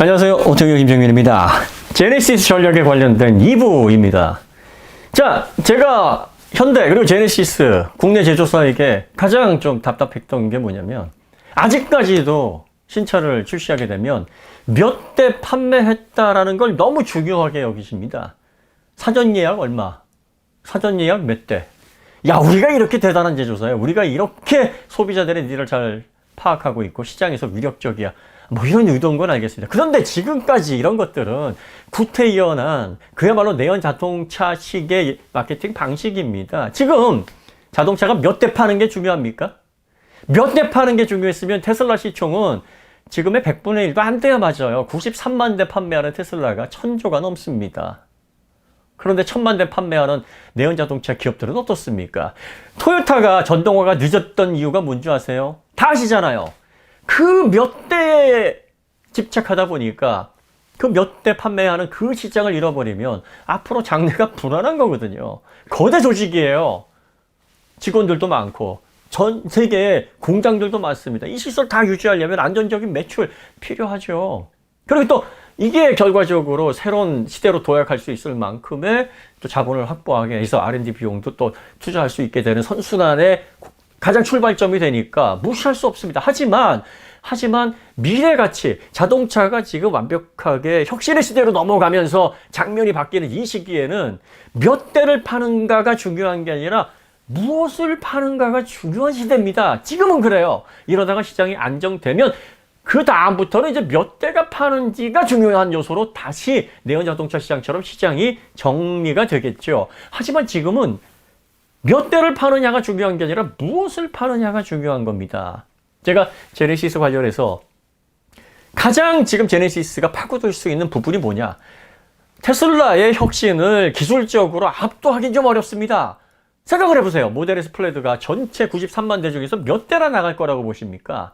안녕하세요. 오태규 김정민입니다. 제네시스 전략에 관련된 2부입니다. 자, 제가 현대 그리고 제네시스 국내 제조사에게 가장 좀 답답했던 게 뭐냐면 아직까지도 신차를 출시하게 되면 몇 대 판매했다라는 걸 너무 중요하게 여기십니다. 사전 예약 얼마? 사전 예약 몇 대? 야, 우리가 이렇게 대단한 제조사야. 우리가 이렇게 소비자들의 니를 잘 파악하고 있고 시장에서 위력적이야. 뭐 이런 의도인 건 알겠습니다. 그런데 지금까지 이런 것들은 구태의연한 그야말로 내연 자동차식의 마케팅 방식입니다. 지금 자동차가 몇 대 파는 게 중요합니까? 몇 대 파는 게 중요했으면 테슬라 시총은 지금의 100분의 1도 안 돼야 맞아요. 93만 대 판매하는 테슬라가 1000조가 넘습니다. 그런데 1000만 대 판매하는 내연 자동차 기업들은 어떻습니까? 토요타가 전동화가 늦었던 이유가 뭔지 아세요? 다 아시잖아요. 그 몇 대에 집착하다 보니까 그 몇 대 판매하는 그 시장을 잃어버리면 앞으로 장래가 불안한 거거든요. 거대 조직이에요. 직원들도 많고 전 세계에 공장들도 많습니다. 이 시설 다 유지하려면 안정적인 매출 필요하죠. 그리고 또 이게 결과적으로 새로운 시대로 도약할 수 있을 만큼의 또 자본을 확보하게 해서 R&D 비용도 또 투자할 수 있게 되는 선순환의 가장 출발점이 되니까 무시할 수 없습니다. 하지만 미래 가치, 자동차가 지금 완벽하게 혁신의 시대로 넘어가면서 장면이 바뀌는 이 시기에는 몇 대를 파는가가 중요한 게 아니라 무엇을 파는가가 중요한 시대입니다. 지금은 그래요. 이러다가 시장이 안정되면 그 다음부터는 이제 몇 대가 파는지가 중요한 요소로 다시 내연 자동차 시장처럼 시장이 정리가 되겠죠. 하지만 지금은 몇 대를 파느냐가 중요한 게 아니라 무엇을 파느냐가 중요한 겁니다. 제가 제네시스 관련해서 가장 지금 제네시스가 파고들 수 있는 부분이 뭐냐? 테슬라의 혁신을 기술적으로 압도하기 좀 어렵습니다. 생각을 해보세요. 모델 S 플레드가 전체 93만 대 중에서 몇 대나 나갈 거라고 보십니까?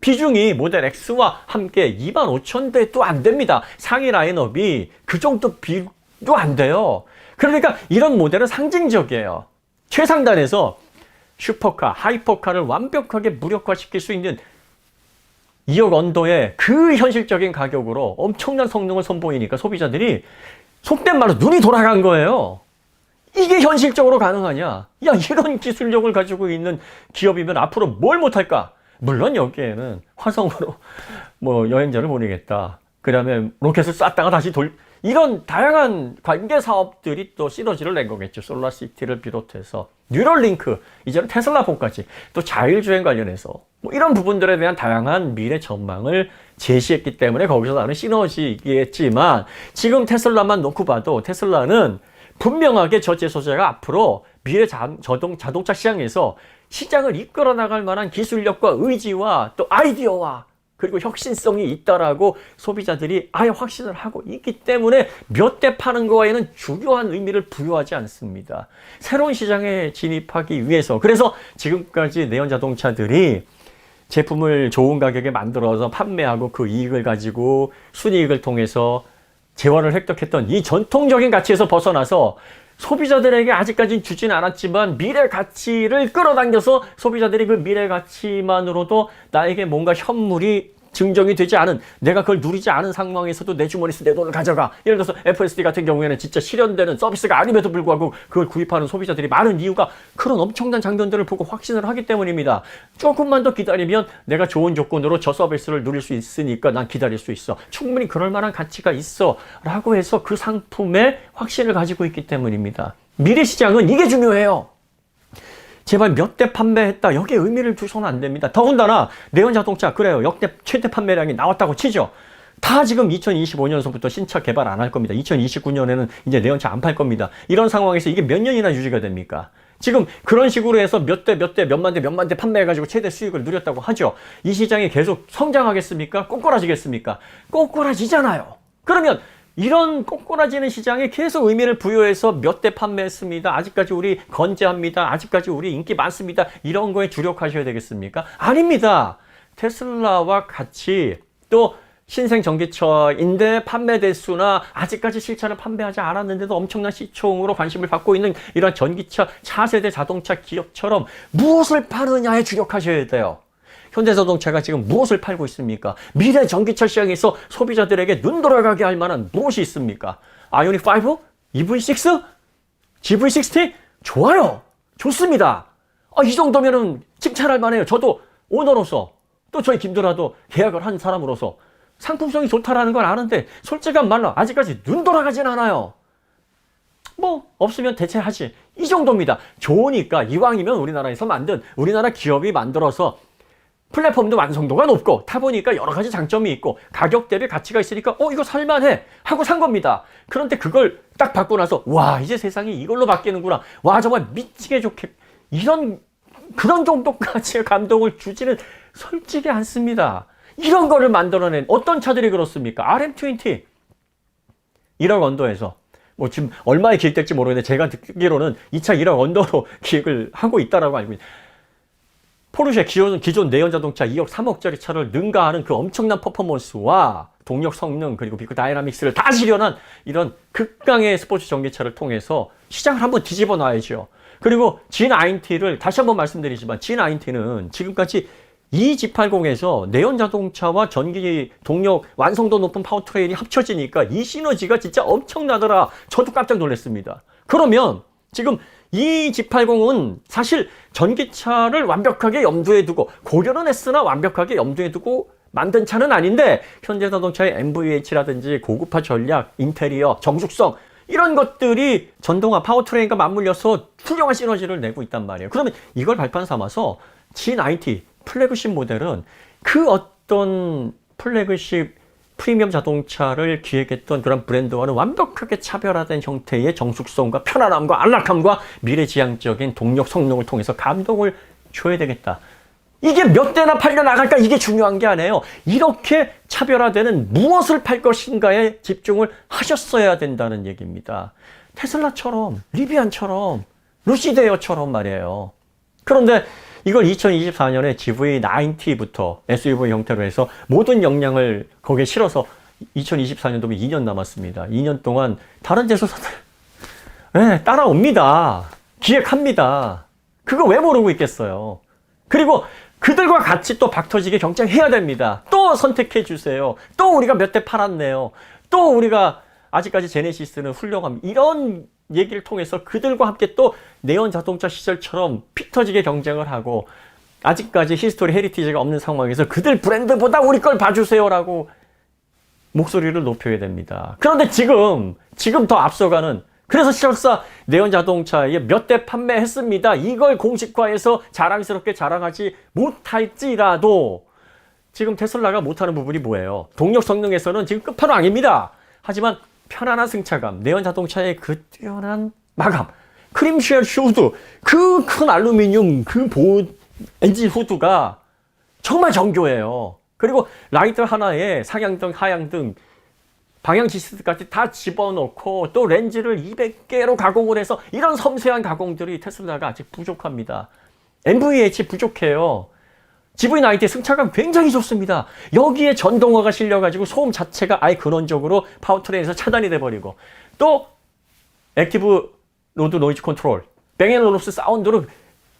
비중이 모델 X와 함께 25,000대도 안 됩니다. 상위 라인업이 그 정도 비도 안 돼요. 그러니까 이런 모델은 상징적이에요. 최상단에서 슈퍼카, 하이퍼카를 완벽하게 무력화시킬 수 있는 2억 언더의 그 현실적인 가격으로 엄청난 성능을 선보이니까 소비자들이 속된 말로 눈이 돌아간 거예요. 이게 현실적으로 가능하냐? 야, 이런 기술력을 가지고 있는 기업이면 앞으로 뭘 못할까? 물론 여기에는 화성으로 뭐 여행자를 보내겠다. 그 다음에 로켓을 쐈다가 다시 이런 다양한 관계 사업들이 또 시너지를 낸 거겠죠. 솔라시티를 비롯해서 뉴럴링크, 이제는 테슬라폰까지 또 자율주행 관련해서 뭐 이런 부분들에 대한 다양한 미래 전망을 제시했기 때문에 거기서 나는 시너지이겠지만 지금 테슬라만 놓고 봐도 테슬라는 분명하게 저체 소재가 앞으로 미래 자동차 시장에서 시장을 이끌어 나갈 만한 기술력과 의지와 또 아이디어와 그리고 혁신성이 있다라고 소비자들이 아예 확신을 하고 있기 때문에 몇 대 파는 거에는 중요한 의미를 부여하지 않습니다. 새로운 시장에 진입하기 위해서. 그래서 지금까지 내연 자동차들이 제품을 좋은 가격에 만들어서 판매하고 그 이익을 가지고 순이익을 통해서 재원을 획득했던 이 전통적인 가치에서 벗어나서 소비자들에게 아직까지는 주진 않았지만 미래 가치를 끌어당겨서 소비자들이 그 미래 가치만으로도 나에게 뭔가 현물이 증정이 되지 않은, 내가 그걸 누리지 않은 상황에서도 내 주머니에서 내 돈을 가져가. 예를 들어서 FSD 같은 경우에는 진짜 실현되는 서비스가 아님에도 불구하고 그걸 구입하는 소비자들이 많은 이유가 그런 엄청난 장면들을 보고 확신을 하기 때문입니다. 조금만 더 기다리면 내가 좋은 조건으로 저 서비스를 누릴 수 있으니까 난 기다릴 수 있어. 충분히 그럴 만한 가치가 있어. 라고 해서 그 상품에 확신을 가지고 있기 때문입니다. 미래 시장은 이게 중요해요. 제발 몇 대 판매했다. 여기에 의미를 두서는 안 됩니다. 더군다나 내연 자동차 그래요. 역대 최대 판매량이 나왔다고 치죠. 다 지금 2025년서부터 신차 개발 안 할 겁니다. 2029년에는 이제 내연차 안 팔 겁니다. 이런 상황에서 이게 몇 년이나 유지가 됩니까? 지금 그런 식으로 해서 몇 대, 몇만 대 판매해가지고 최대 수익을 누렸다고 하죠. 이 시장이 계속 성장하겠습니까? 꼬꾸라지겠습니까? 꼬꾸라지잖아요. 그러면 이런 꼬꾸라지는 시장에 계속 의미를 부여해서 몇 대 판매했습니다. 아직까지 우리 건재합니다. 아직까지 우리 인기 많습니다. 이런 거에 주력하셔야 되겠습니까? 아닙니다. 테슬라와 같이 또 신생 전기차인데 판매 대수나 아직까지 실차를 판매하지 않았는데도 엄청난 시총으로 관심을 받고 있는 이런 전기차 차세대 자동차 기업처럼 무엇을 파느냐에 주력하셔야 돼요. 현대자동차가 지금 무엇을 팔고 있습니까? 미래 전기차 시장에서 소비자들에게 눈 돌아가게 할 만한 무엇이 있습니까? 아이오닉 5? EV6? GV60? 좋아요. 좋습니다. 이 정도면은 칭찬할 만해요. 저도 오너로서 또 저희 김도라도 계약을 한 사람으로서 상품성이 좋다라는 걸 아는데 솔직한 말로 아직까지 눈 돌아가진 않아요. 뭐 없으면 대체하지. 이 정도입니다. 좋으니까 이왕이면 우리나라에서 만든 우리나라 기업이 만들어서 플랫폼도 완성도가 높고 타보니까 여러 가지 장점이 있고 가격 대비 가치가 있으니까 이거 살만해 하고 산 겁니다. 그런데 그걸 딱 받고 나서 와 이제 세상이 이걸로 바뀌는구나. 와 정말 미치게 좋게 그런 정도까지의 감동을 주지는 솔직히 않습니다. 이런 거를 만들어낸 어떤 차들이 그렇습니까? RM20 1억 언더에서 뭐 지금 얼마에 기획될지 모르겠는데 제가 듣기로는 이 차 1억 언더로 기획을 하고 있다라고 알고 있습니다. 포르쉐 기존 내연 자동차 2억 3억짜리 차를 능가하는 그 엄청난 퍼포먼스와 동력 성능 그리고 비크 다이나믹스를 다 실현한 이런 극강의 스포츠 전기차를 통해서 시장을 한번 뒤집어 놔야죠. 그리고 G90를 다시 한번 말씀드리지만 G90는 지금까지 이 G80에서 내연 자동차와 전기 동력 완성도 높은 파워트레인이 합쳐지니까 이 시너지가 진짜 엄청나더라. 저도 깜짝 놀랐습니다. 그러면 지금 이 G80은 사실 전기차를 완벽하게 염두에 두고 고려는 했으나 완벽하게 염두에 두고 만든 차는 아닌데 현대자동차의 MVH라든지 고급화 전략, 인테리어, 정숙성 이런 것들이 전동화 파워트레인과 맞물려서 훌륭한 시너지를 내고 있단 말이에요. 그러면 이걸 발판 삼아서 G90 플래그십 모델은 그 어떤 플래그십 프리미엄 자동차를 기획했던 그런 브랜드와는 완벽하게 차별화된 형태의 정숙성과 편안함과 안락함과 미래지향적인 동력 성능을 통해서 감동을 줘야 되겠다. 이게 몇 대나 팔려 나갈까? 이게 중요한 게 아니에요. 이렇게 차별화되는 무엇을 팔 것인가에 집중을 하셨어야 된다는 얘기입니다. 테슬라처럼, 리비안처럼, 루시드에어처럼 말이에요. 그런데 이걸 2024년에 GV90부터 SUV 형태로 해서 모든 역량을 거기에 실어서 2024년도면 2년 남았습니다. 2년 동안 다른 제조사들 따라옵니다. 기획합니다. 그거 왜 모르고 있겠어요. 그리고 그들과 같이 또 박터지게 경쟁해야 됩니다. 또 선택해 주세요. 또 우리가 몇 대 팔았네요. 또 우리가 아직까지 제네시스는 훌륭합니다. 이런 얘기를 통해서 그들과 함께 또 내연 자동차 시절처럼 피 터지게 경쟁을 하고 아직까지 히스토리 헤리티지가 없는 상황에서 그들 브랜드보다 우리 걸 봐주세요라고 목소리를 높여야 됩니다. 그런데 지금 더 앞서가는 그래서 실사 내연 자동차에 몇 대 판매했습니다. 이걸 공식화해서 자랑스럽게 자랑하지 못할지라도 지금 테슬라가 못하는 부분이 뭐예요? 동력 성능에서는 지금 끝판왕입니다. 하지만 편안한 승차감, 내연 자동차의 그 뛰어난 마감, 크림쉘 후드, 그 큰 알루미늄, 엔진 후드가 정말 정교해요. 그리고 라이트 하나에 상향등, 하향등, 방향 지시트까지 다 집어넣고 또 렌즈를 200개로 가공을 해서 이런 섬세한 가공들이 테슬라가 아직 부족합니다. MVH 부족해요. GV90 승차감 굉장히 좋습니다. 여기에 전동화가 실려가지고 소음 자체가 아예 근원적으로 파워트레인에서 차단이 돼버리고 또 액티브 로드 노이즈 컨트롤, 뱅앤올uf스 사운드로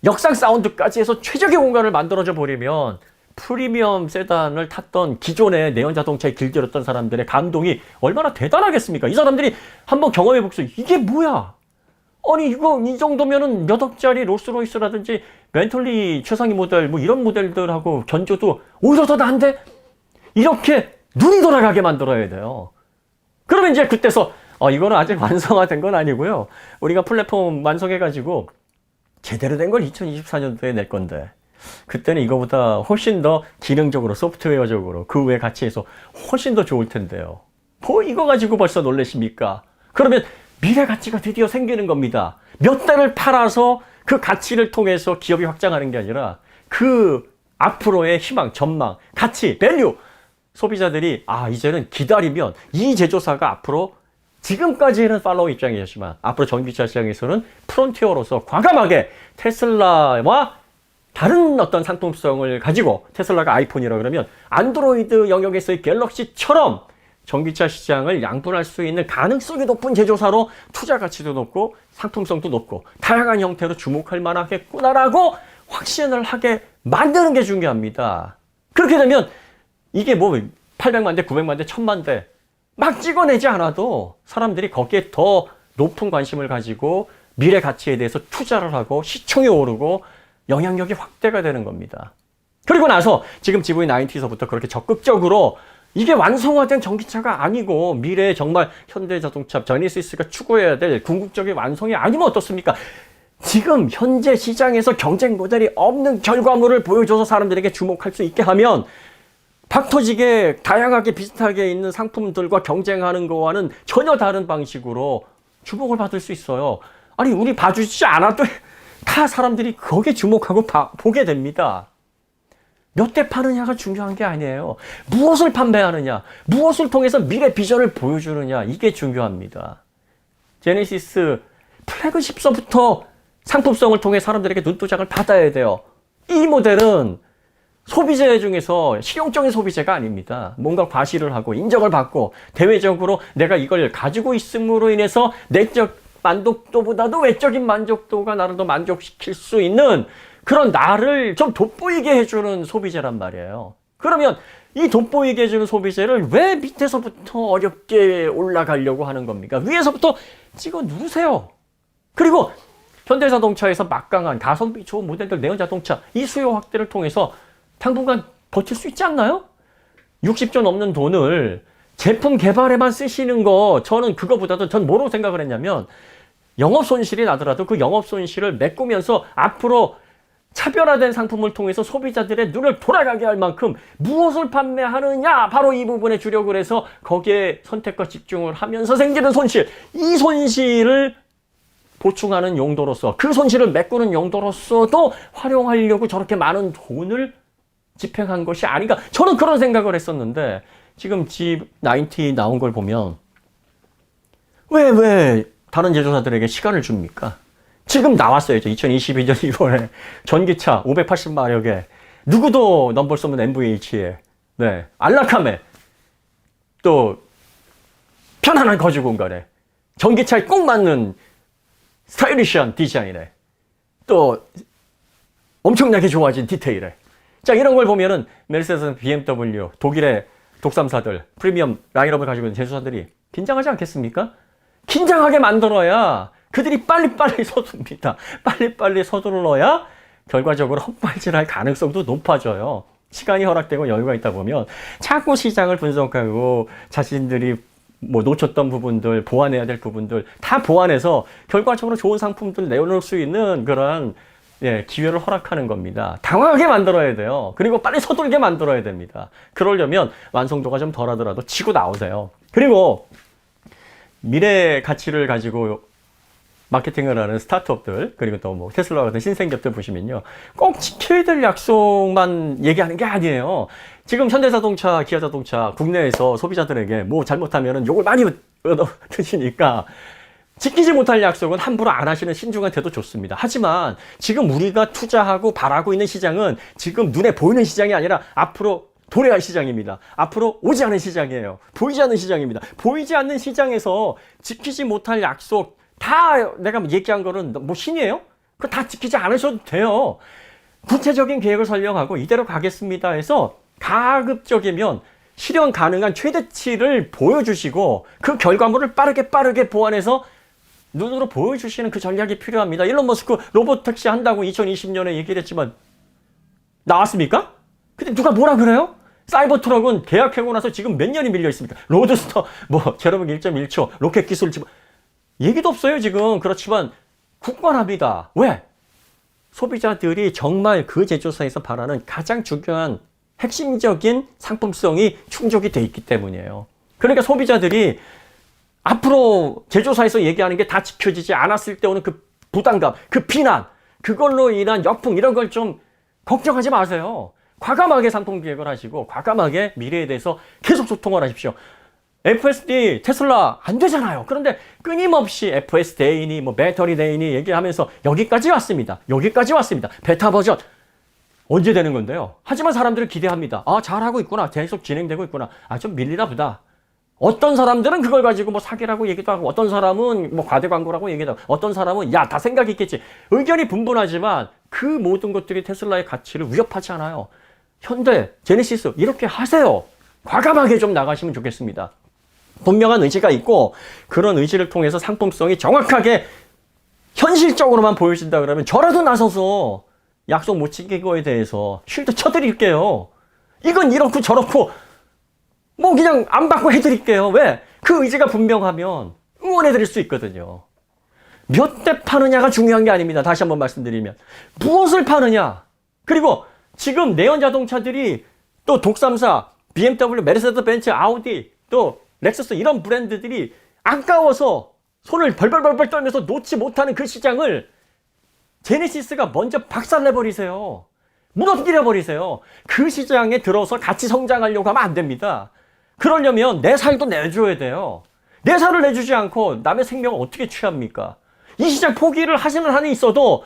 역상 사운드까지 해서 최적의 공간을 만들어져 버리면 프리미엄 세단을 탔던 기존의 내연 자동차에 길들였던 사람들의 감동이 얼마나 대단하겠습니까? 이 사람들이 한번 경험해 보겠어요. 이게 뭐야? 아니 이거 이 정도면은 몇 억짜리 롤스로이스라든지 벤틀리 최상위 모델 뭐 이런 모델들하고 견줘도 오히려 더 나은데 이렇게 눈이 돌아가게 만들어야 돼요. 그러면 이제 그때서 이거는 아직 완성화된 건 아니고요. 우리가 플랫폼 완성해가지고 제대로 된 걸 2024년도에 낼 건데 그때는 이거보다 훨씬 더 기능적으로 소프트웨어적으로 그 외 가치에서 훨씬 더 좋을 텐데요. 뭐 이거 가지고 벌써 놀라십니까? 그러면 미래 가치가 드디어 생기는 겁니다. 몇 대를 팔아서 그 가치를 통해서 기업이 확장하는 게 아니라 그 앞으로의 희망, 전망, 가치, 밸류 소비자들이 이제는 기다리면 이 제조사가 앞으로 지금까지는 팔로우 입장이었지만 앞으로 전기차 시장에서는 프론티어로서 과감하게 테슬라와 다른 어떤 상품성을 가지고 테슬라가 아이폰이라 그러면 안드로이드 영역에서의 갤럭시처럼 전기차 시장을 양분할 수 있는 가능성이 높은 제조사로 투자 가치도 높고 상품성도 높고 다양한 형태로 주목할 만하겠구나라고 확신을 하게 만드는 게 중요합니다. 그렇게 되면 이게 뭐 800만 대, 900만 대, 1000만 대 막 찍어내지 않아도 사람들이 거기에 더 높은 관심을 가지고 미래 가치에 대해서 투자를 하고 시총이 오르고 영향력이 확대가 되는 겁니다. 그리고 나서 지금 GV90에서부터 그렇게 적극적으로 이게 완성화된 전기차가 아니고 미래에 정말 현대자동차, 제네시스가 추구해야 될 궁극적인 완성이 아니면 어떻습니까? 지금 현재 시장에서 경쟁 모델이 없는 결과물을 보여줘서 사람들에게 주목할 수 있게 하면 박 터지게 다양하게 비슷하게 있는 상품들과 경쟁하는 거와는 전혀 다른 방식으로 주목을 받을 수 있어요. 아니 우리 봐주지 않아도 다 사람들이 거기에 주목하고 보게 됩니다. 몇 대 파느냐가 중요한 게 아니에요. 무엇을 판매하느냐, 무엇을 통해서 미래 비전을 보여주느냐, 이게 중요합니다. 제네시스 플래그십서부터 상품성을 통해 사람들에게 눈도장을 받아야 돼요. 이 모델은 소비재 중에서 실용적인 소비재가 아닙니다. 뭔가 과시를 하고 인정을 받고 대외적으로 내가 이걸 가지고 있음으로 인해서 내적 만족도보다도 외적인 만족도가 나를 더 만족시킬 수 있는 그런 나를 좀 돋보이게 해주는 소비재란 말이에요. 그러면 이 돋보이게 해주는 소비재를 왜 밑에서부터 어렵게 올라가려고 하는 겁니까? 위에서부터 찍어 누르세요. 그리고 현대자동차에서 막강한 가성비 좋은 모델들 내연자동차 이 수요 확대를 통해서 당분간 버틸 수 있지 않나요? 60조 넘는 돈을 제품 개발에만 쓰시는 거 저는 그거보다도 전 뭐로 생각을 했냐면 영업 손실이 나더라도 그 영업 손실을 메꾸면서 앞으로 차별화된 상품을 통해서 소비자들의 눈을 돌아가게 할 만큼 무엇을 판매하느냐 바로 이 부분에 주력을 해서 거기에 선택과 집중을 하면서 생기는 손실 이 손실을 보충하는 용도로서 그 손실을 메꾸는 용도로서도 활용하려고 저렇게 많은 돈을 집행한 것이 아닌가 저는 그런 생각을 했었는데 지금 G90 나온 걸 보면 왜 다른 제조사들에게 시간을 줍니까? 지금 나왔어요. 2022년 1월에 전기차 580마력에 누구도 넘볼 수 없는 MVH에 네, 안락함에 또 편안한 거주 공간에 전기차에 꼭 맞는 스타일리시한 디자인에 또 엄청나게 좋아진 디테일에 자 이런 걸 보면은 메르세데스, BMW, 독일의 독삼사들 프리미엄 라인업을 가지고 있는 제조사들이 긴장하지 않겠습니까? 긴장하게 만들어야 그들이 빨리빨리 서두릅니다. 빨리빨리 서둘러야 결과적으로 헛발질할 가능성도 높아져요. 시간이 허락되고 여유가 있다 보면 자꾸 시장을 분석하고 자신들이 뭐 놓쳤던 부분들, 보완해야 될 부분들 다 보완해서 결과적으로 좋은 상품들 내놓을 수 있는 그런 기회를 허락하는 겁니다. 당황하게 만들어야 돼요. 그리고 빨리 서둘게 만들어야 됩니다. 그러려면 완성도가 좀 덜하더라도 치고 나오세요. 그리고 미래 가치를 가지고 마케팅을 하는 스타트업들 그리고 또 뭐 테슬라 같은 신생기업들 보시면요. 꼭 지켜야 될 약속만 얘기하는 게 아니에요. 지금 현대자동차, 기아자동차 국내에서 소비자들에게 뭐 잘못하면 욕을 많이 얻어드시니까 지키지 못할 약속은 함부로 안 하시는 신중한 태도 좋습니다. 하지만 지금 우리가 투자하고 바라고 있는 시장은 지금 눈에 보이는 시장이 아니라 앞으로 도래할 시장입니다. 앞으로 오지 않은 시장이에요. 보이지 않는 시장입니다. 보이지 않는 시장에서 지키지 못할 약속 다 내가 얘기한 거는 뭐 신이에요? 그거 다 지키지 않으셔도 돼요. 구체적인 계획을 설명하고 이대로 가겠습니다 해서 가급적이면 실현 가능한 최대치를 보여주시고 그 결과물을 빠르게 보완해서 눈으로 보여주시는 그 전략이 필요합니다. 일론 머스크 로봇 택시 한다고 2020년에 얘기를 했지만 나왔습니까? 근데 누가 뭐라 그래요? 사이버 트럭은 계약하고 나서 지금 몇 년이 밀려 있습니까? 로드스터 뭐 제로백 1.1초 로켓 기술 지금 얘기도 없어요 지금. 그렇지만 굳건합니다. 왜? 소비자들이 정말 그 제조사에서 바라는 가장 중요한 핵심적인 상품성이 충족이 돼 있기 때문이에요. 그러니까 소비자들이 앞으로 제조사에서 얘기하는 게 다 지켜지지 않았을 때 오는 그 부담감, 그 비난, 그걸로 인한 역풍 이런 걸 좀 걱정하지 마세요. 과감하게 상품 기획을 하시고 과감하게 미래에 대해서 계속 소통을 하십시오. FSD, 테슬라 안 되잖아요. 그런데 끊임없이 FS 대인이 뭐 배터리 대인이 얘기하면서 여기까지 왔습니다. 여기까지 왔습니다. 베타 버전 언제 되는 건데요? 하지만 사람들은 기대합니다. 아 잘하고 있구나. 계속 진행되고 있구나. 아 좀 밀리나 보다. 어떤 사람들은 그걸 가지고 뭐 사기라고 얘기도 하고, 어떤 사람은 뭐 과대 광고라고 얘기도 하고, 어떤 사람은 야, 다 생각이 있겠지. 의견이 분분하지만 그 모든 것들이 테슬라의 가치를 위협하지 않아요. 현대, 제네시스 이렇게 하세요. 과감하게 좀 나가시면 좋겠습니다. 분명한 의지가 있고 그런 의지를 통해서 상품성이 정확하게 현실적으로만 보여진다 그러면 저라도 나서서 약속 못 지킨 거에 대해서 쉴드 쳐드릴게요. 이건 이렇고 저렇고 뭐 그냥 안 받고 해드릴게요. 왜? 그 의지가 분명하면 응원해드릴 수 있거든요. 몇 대 파느냐가 중요한 게 아닙니다. 다시 한번 말씀드리면 무엇을 파느냐. 그리고 지금 내연 자동차들이 또 독삼사, BMW, 메르세데스 벤츠, 아우디, 또 렉서스 이런 브랜드들이 아까워서 손을 벌벌벌벌 떨면서 놓지 못하는 그 시장을 제네시스가 먼저 박살내버리세요. 무너뜨려버리세요. 그 시장에 들어서 같이 성장하려고 하면 안 됩니다. 그러려면 내 살도 내줘야 돼요. 내 살을 내주지 않고 남의 생명을 어떻게 취합니까? 이 시장 포기를 하시는 한이 있어도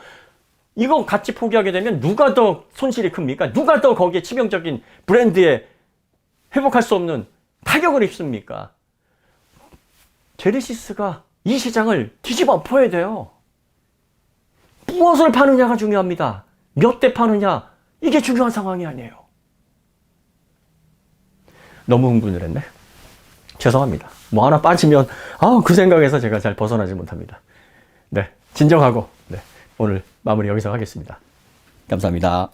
이거 같이 포기하게 되면 누가 더 손실이 큽니까? 누가 더 거기에 치명적인 브랜드에 회복할 수 없는 타격을 입습니까? 제네시스가 이 시장을 뒤집어 엎어야 돼요. 무엇을 파느냐가 중요합니다. 몇 대 파느냐, 이게 중요한 상황이 아니에요. 너무 흥분을 했네. 죄송합니다. 뭐 하나 빠지면 그 생각에서 제가 잘 벗어나지 못합니다. 네, 진정하고 오늘 마무리 여기서 하겠습니다. 감사합니다.